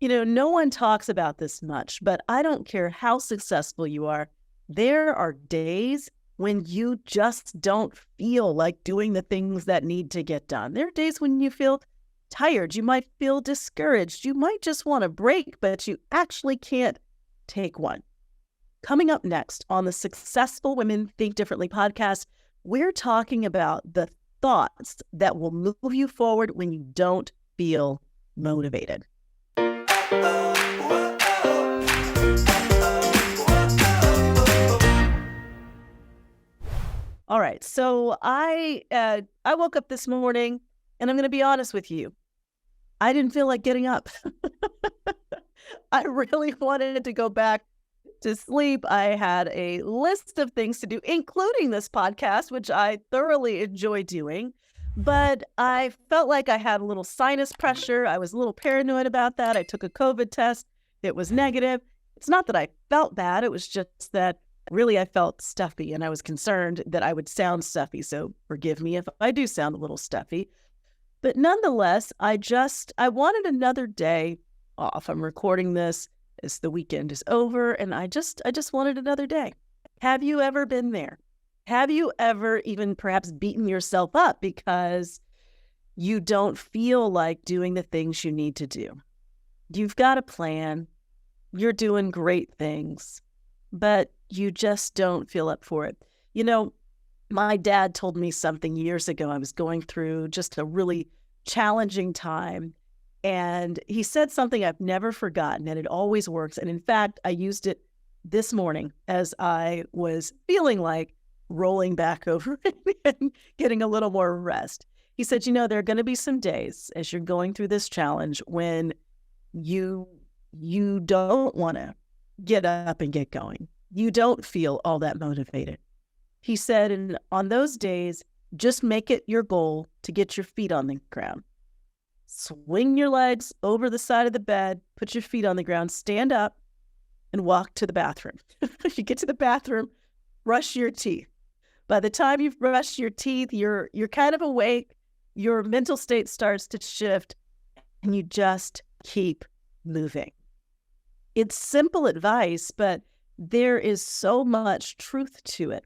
No one talks about this much, but I don't care how successful you are. There are days when you just don't feel like doing the things that need to get done. There are days when you feel tired. You might feel discouraged. You might just want a break, but you actually can't take one. Coming up next on the Successful Women Think Differently podcast, we're talking about the thoughts that will move you forward when you don't feel motivated. All right, so I woke up this morning, and I'm going to be honest with you. I didn't feel like getting up. I really wanted to go back to sleep. I had a list of things to do, including this podcast, which I thoroughly enjoy doing. But I felt like I had a little sinus pressure. I was a little paranoid about that. I took a COVID test. It was negative. It's not that I felt bad. It was just that really I felt stuffy, and I was concerned that I would sound stuffy. So forgive me if I do sound a little stuffy. But nonetheless, I wanted another day off. I'm recording this as the weekend is over, and I just wanted another day. Have you ever been there? Have you ever even perhaps beaten yourself up because you don't feel like doing the things you need to do? You've got a plan. You're doing great things, but you just don't feel up for it. My dad told me something years ago. I was going through just a really challenging time, and he said something I've never forgotten, and it always works. And in fact, I used it this morning as I was feeling like rolling back over and getting a little more rest. He said, there are going to be some days as you're going through this challenge when you don't want to get up and get going. You don't feel all that motivated. He said, and on those days, just make it your goal to get your feet on the ground. Swing your legs over the side of the bed, put your feet on the ground, stand up, and walk to the bathroom. You get to the bathroom, brush your teeth. By the time you've brushed your teeth, you're kind of awake, your mental state starts to shift, and you just keep moving. It's simple advice, but there is so much truth to it.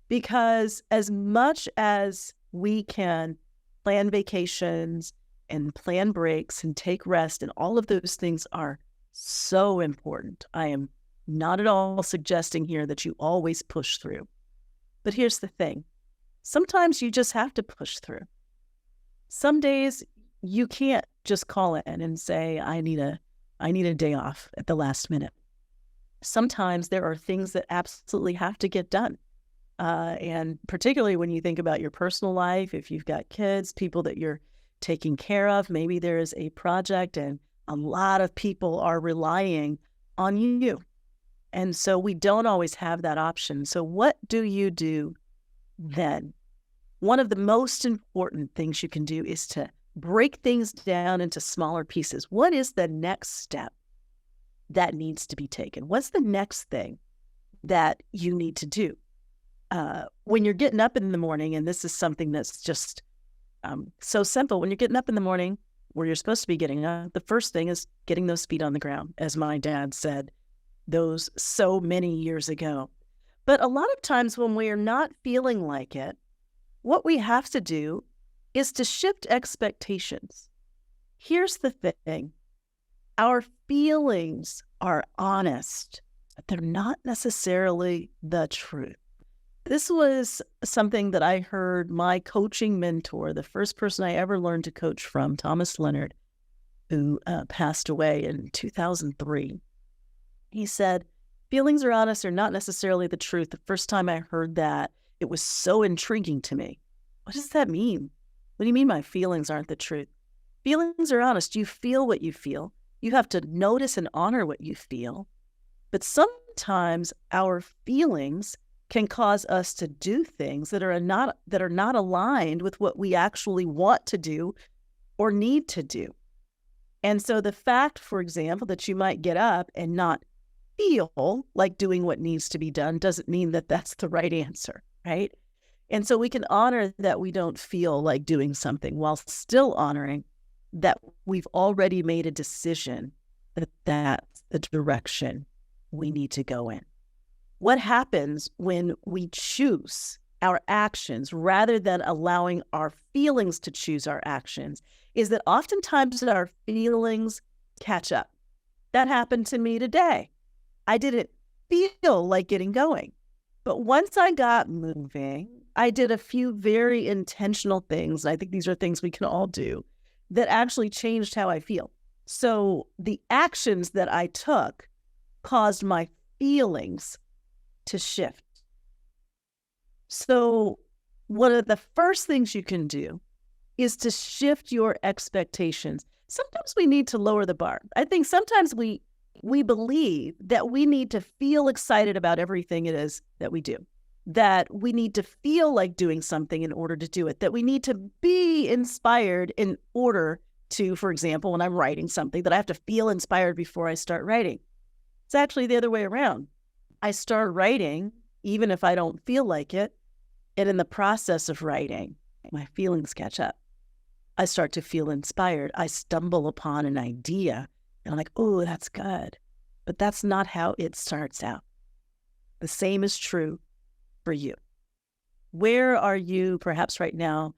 Because as much as we can plan vacations and plan breaks and take rest, and all of those things are so important. I am not at all suggesting here that you always push through. But here's the thing. Sometimes you just have to push through. Some days you can't just call in and say, I need a day off at the last minute. Sometimes there are things that absolutely have to get done. And particularly when you think about your personal life, if you've got kids, people that you're taking care of, maybe there is a project and a lot of people are relying on you. And so we don't always have that option. So what do you do then? One of the most important things you can do is to break things down into smaller pieces. What is the next step that needs to be taken? What's the next thing that you need to do? When you're getting up in the morning, and this is something that's just so simple, when you're getting up in the morning where you're supposed to be getting up, the first thing is getting those feet on the ground, as my dad said those so many years ago. But a lot of times when we are not feeling like it, what we have to do is to shift expectations. Here's the thing. Our feelings are honest, but they're not necessarily the truth. This was something that I heard my coaching mentor, the first person I ever learned to coach from, Thomas Leonard, who passed away in 2003. He said, feelings are honest are not necessarily the truth. The first time I heard that, it was so intriguing to me. What does that mean? What do you mean my feelings aren't the truth? Feelings are honest. You feel what you feel. You have to notice and honor what you feel. But sometimes our feelings can cause us to do things that are not aligned with what we actually want to do or need to do. And so the fact, for example, that you might get up and not feel like doing what needs to be done doesn't mean that that's the right answer, right? And so we can honor that we don't feel like doing something while still honoring that we've already made a decision that that's the direction we need to go in. What happens when we choose our actions rather than allowing our feelings to choose our actions is that oftentimes our feelings catch up. That happened to me today. I didn't feel like getting going. But once I got moving, I did a few very intentional things. I think these are things we can all do that actually changed how I feel. So the actions that I took caused my feelings to shift. So one of the first things you can do is to shift your expectations. Sometimes we need to lower the bar. I think sometimes we believe that we need to feel excited about everything it is that we do, that we need to feel like doing something in order to do it, that we need to be inspired in order to, for example, when I'm writing something, that I have to feel inspired before I start writing. It's actually the other way around. I start writing, even if I don't feel like it, and in the process of writing, my feelings catch up. I start to feel inspired. I stumble upon an idea, and I'm like, oh, that's good. But that's not how it starts out. The same is true for you. Where are you perhaps right now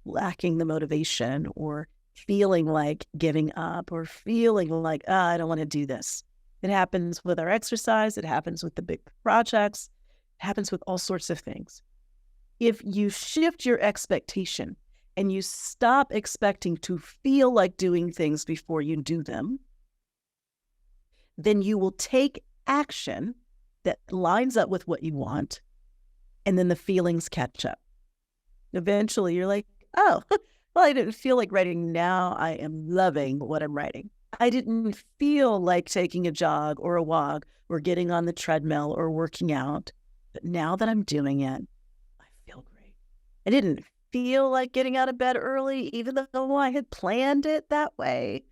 lacking the motivation or feeling like giving up or feeling like, I don't want to do this? It happens with our exercise. It happens with the big projects. It happens with all sorts of things. If you shift your expectation and you stop expecting to feel like doing things before you do them, then you will take action that lines up with what you want, and then the feelings catch up. Eventually, you're like, oh, well, I didn't feel like writing. Now I am loving what I'm writing. I didn't feel like taking a jog or a walk or getting on the treadmill or working out. But now that I'm doing it, I feel great. I didn't feel like getting out of bed early, even though I had planned it that way.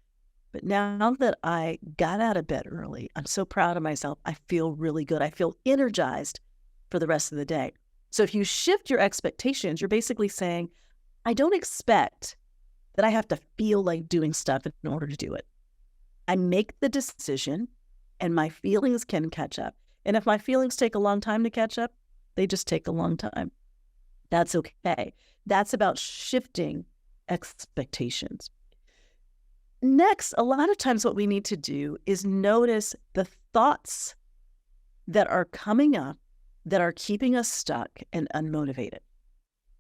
But now that I got out of bed early, I'm so proud of myself. I feel really good. I feel energized for the rest of the day. So if you shift your expectations, you're basically saying, I don't expect that I have to feel like doing stuff in order to do it. I make the decision and my feelings can catch up. And if my feelings take a long time to catch up, they just take a long time. That's okay. That's about shifting expectations. Next, a lot of times what we need to do is notice the thoughts that are coming up that are keeping us stuck and unmotivated.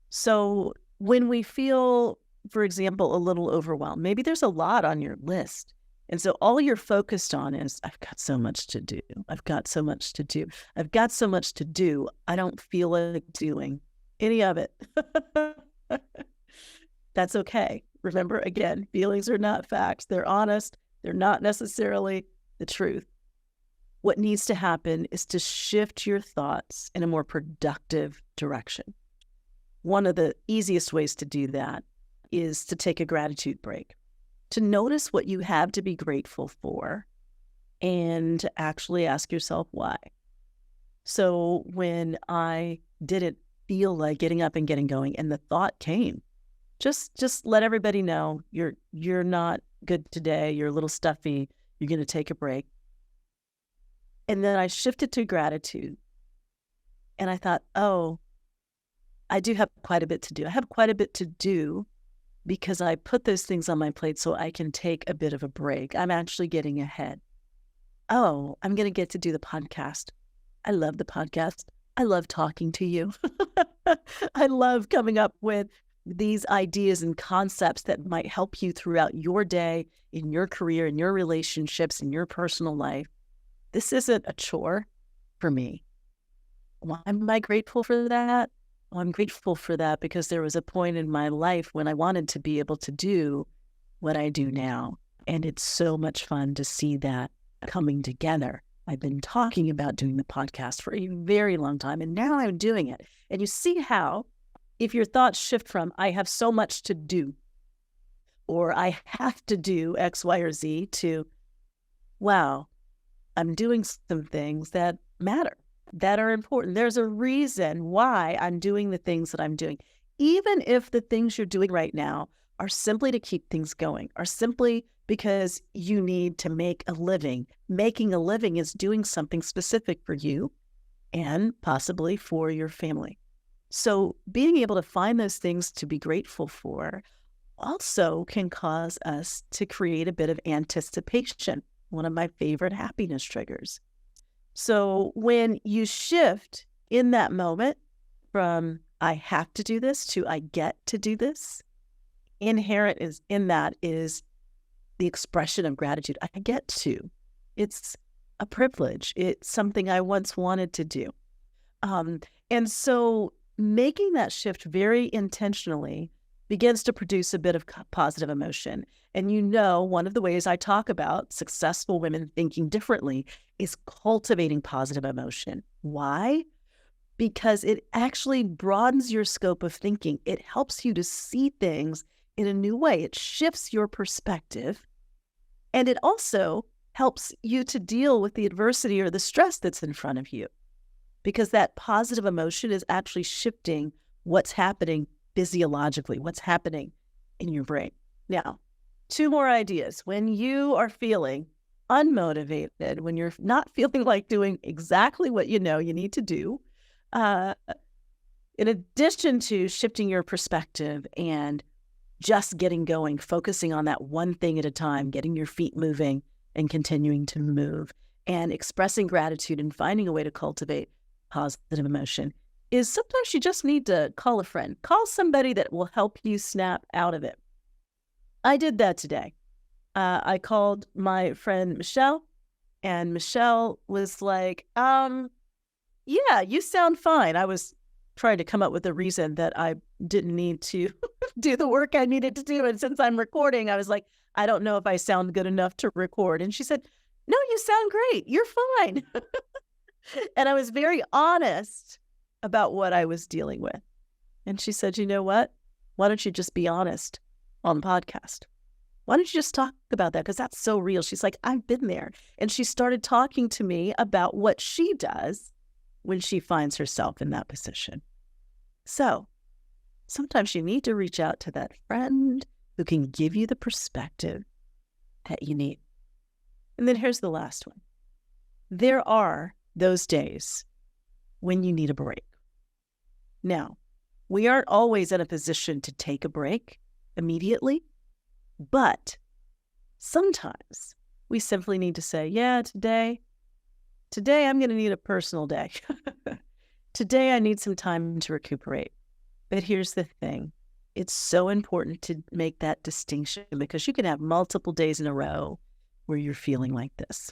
So when we feel, for example, a little overwhelmed, maybe there's a lot on your list. And so all you're focused on is, I've got so much to do. I've got so much to do. I've got so much to do. I don't feel like doing any of it. That's okay. Remember, again, feelings are not facts. They're honest. They're not necessarily the truth. What needs to happen is to shift your thoughts in a more productive direction. One of the easiest ways to do that is to take a gratitude break, to notice what you have to be grateful for, and to actually ask yourself why. So when I didn't feel like getting up and getting going, and the thought came, just let everybody know you're not good today. You're a little stuffy. You're going to take a break. And then I shifted to gratitude. And I thought, oh, I do have quite a bit to do. I have quite a bit to do because I put those things on my plate so I can take a bit of a break. I'm actually getting ahead. Oh, I'm going to get to do the podcast. I love the podcast. I love talking to you. I love coming up with these ideas and concepts that might help you throughout your day, in your career, in your relationships, in your personal life. This isn't a chore for me. Why am I grateful for that? Well, I'm grateful for that because there was a point in my life when I wanted to be able to do what I do now. And it's so much fun to see that coming together. I've been talking about doing the podcast for a very long time, and now I'm doing it. And you see how, if your thoughts shift from, I have so much to do, or I have to do X, Y, or Z, to, wow, I'm doing some things that matter, that are important. There's a reason why I'm doing the things that I'm doing. Even if the things you're doing right now are simply to keep things going, are simply because you need to make a living. Making a living is doing something specific for you and possibly for your family. So being able to find those things to be grateful for also can cause us to create a bit of anticipation, one of my favorite happiness triggers. So when you shift in that moment from I have to do this to I get to do this, inherent is in that is the expression of gratitude. I get to. It's a privilege. It's something I once wanted to do. And so making that shift very intentionally begins to produce a bit of positive emotion. And one of the ways I talk about successful women thinking differently is cultivating positive emotion. Why? Because it actually broadens your scope of thinking. It helps you to see things in a new way. It shifts your perspective. And it also helps you to deal with the adversity or the stress that's in front of you, because that positive emotion is actually shifting what's happening physiologically, what's happening in your brain. Now, 2 more ideas. When you are feeling unmotivated, when you're not feeling like doing exactly what you know you need to do, in addition to shifting your perspective and just getting going, focusing on that one thing at a time, getting your feet moving and continuing to move, and expressing gratitude and finding a way to cultivate positive emotion, is sometimes you just need to call a friend. Call somebody that will help you snap out of it. I did that today. I called my friend Michelle, and Michelle was like, yeah, you sound fine. I was trying to come up with a reason that I didn't need to do the work I needed to do. And since I'm recording, I was like, I don't know if I sound good enough to record. And she said, no, you sound great. You're fine. And I was very honest about what I was dealing with. And she said, you know what? Why don't you just be honest on the podcast? Why don't you just talk about that? Because that's so real. She's like, I've been there. And she started talking to me about what she does when she finds herself in that position. So sometimes you need to reach out to that friend who can give you the perspective that you need. And then here's the last one. There are those days when you need a break. Now, we aren't always in a position to take a break immediately, but sometimes we simply need to say, yeah, today I'm going to need a personal day. Today I need some time to recuperate. But here's the thing. It's so important to make that distinction, because you can have multiple days in a row where you're feeling like this.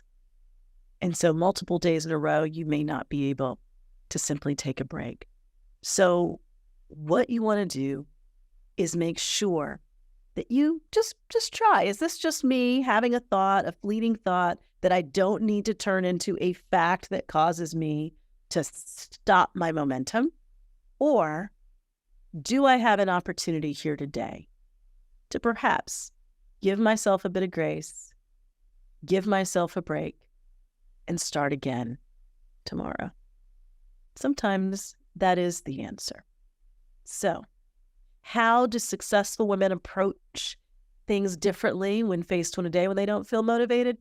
And so multiple days in a row, you may not be able to simply take a break. So what you want to do is make sure that you just try. Is this just me having a thought, a fleeting thought that I don't need to turn into a fact that causes me to stop my momentum? Or do I have an opportunity here today to perhaps give myself a bit of grace, give myself a break, and start again tomorrow? Sometimes that is the answer. So, how do successful women approach things differently when faced with a day when they don't feel motivated?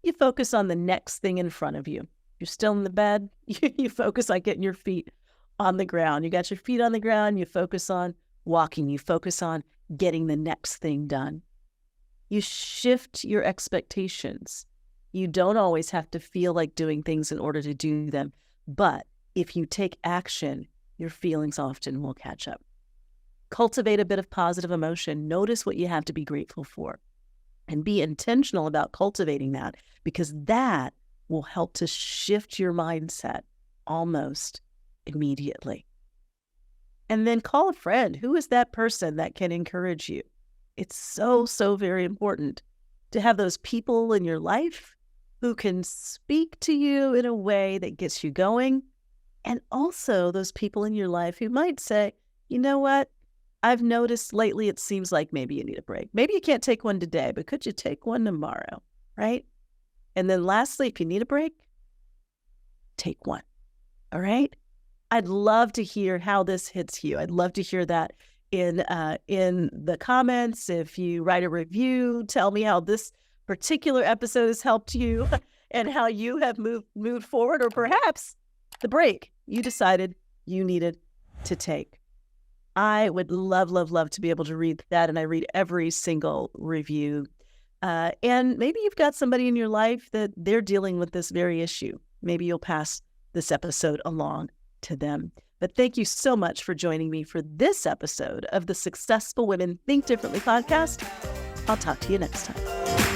You focus on the next thing in front of you. You're still in the bed, you focus on getting your feet on the ground. You got your feet on the ground, you focus on walking, you focus on getting the next thing done. You shift your expectations. You don't always have to feel like doing things in order to do them, but if you take action, your feelings often will catch up. Cultivate a bit of positive emotion. Notice what you have to be grateful for, and be intentional about cultivating that, because that will help to shift your mindset almost immediately. And then call a friend. Who is that person that can encourage you? It's so, so very important to have those people in your life who can speak to you in a way that gets you going. And also those people in your life who might say, you know what? I've noticed lately it seems like maybe you need a break. Maybe you can't take one today, but could you take one tomorrow, right? And then lastly, if you need a break, take one, all right? I'd love to hear how this hits you. I'd love to hear that in the comments. If you write a review, tell me how this particular episode has helped you and how you have moved forward, or perhaps the break you decided you needed to take. I would love, love, love to be able to read that, and I read every single review. And maybe you've got somebody in your life that they're dealing with this very issue. Maybe you'll pass this episode along to them. But thank you so much for joining me for this episode of the Successful Women Think Differently podcast. I'll talk to you next time.